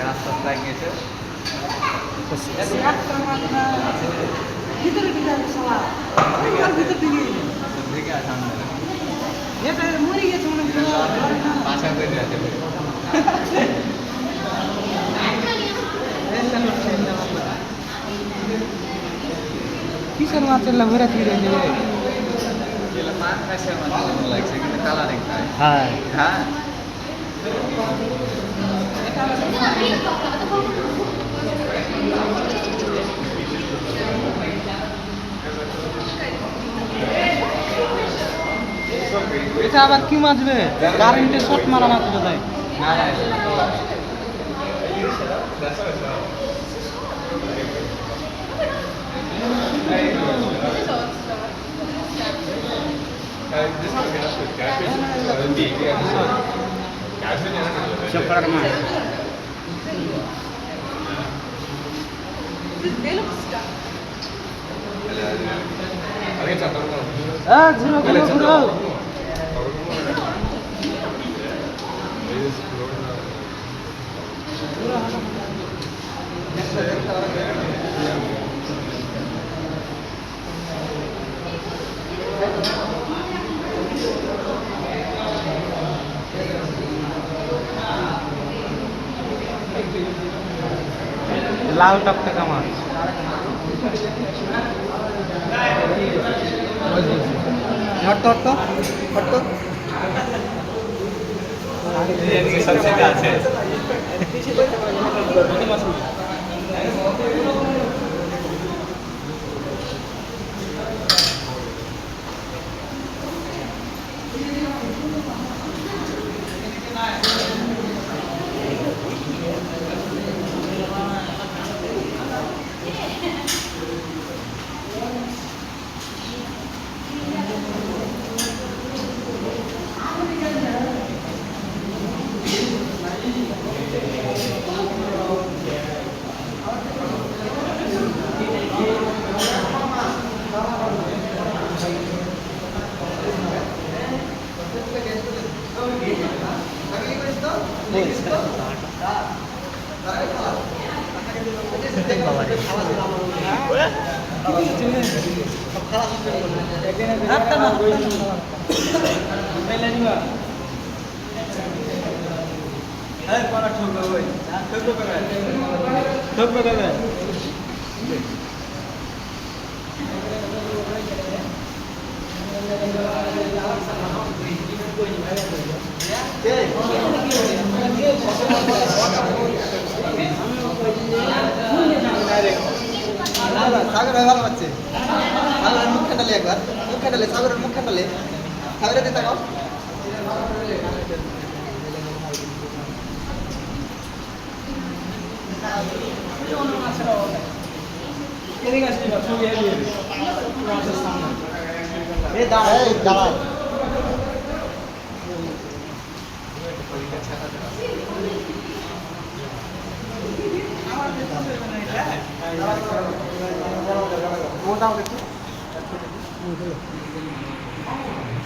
আস্তে আস্তে লাগিয়েছে ভিতরে দিকে সামনে এটা মরে গেছে মনে পাশা করে আছে কিসের মাছের ভরে ফিরে নেবে পান খাইছে আমার লাগছে কিন্তু কালারিং নাই হ্যাঁ হ্যাঁ এটা আবার কি মাছবে কারেন্টের শর্ট মারা মাছ বোধহয় না না লাল টকটকা মাছ হট হট হট আছে সাগর ভালো পাচ্ছে সাগরের মুখ খাটালে একবার মুখ খাটালে সাগরের মুখ খাটালে সাগরের দিতে থাকো দাঁড়া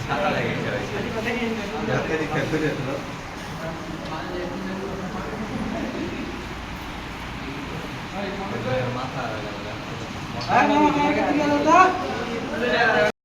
ছাতা লেগেছে মাথা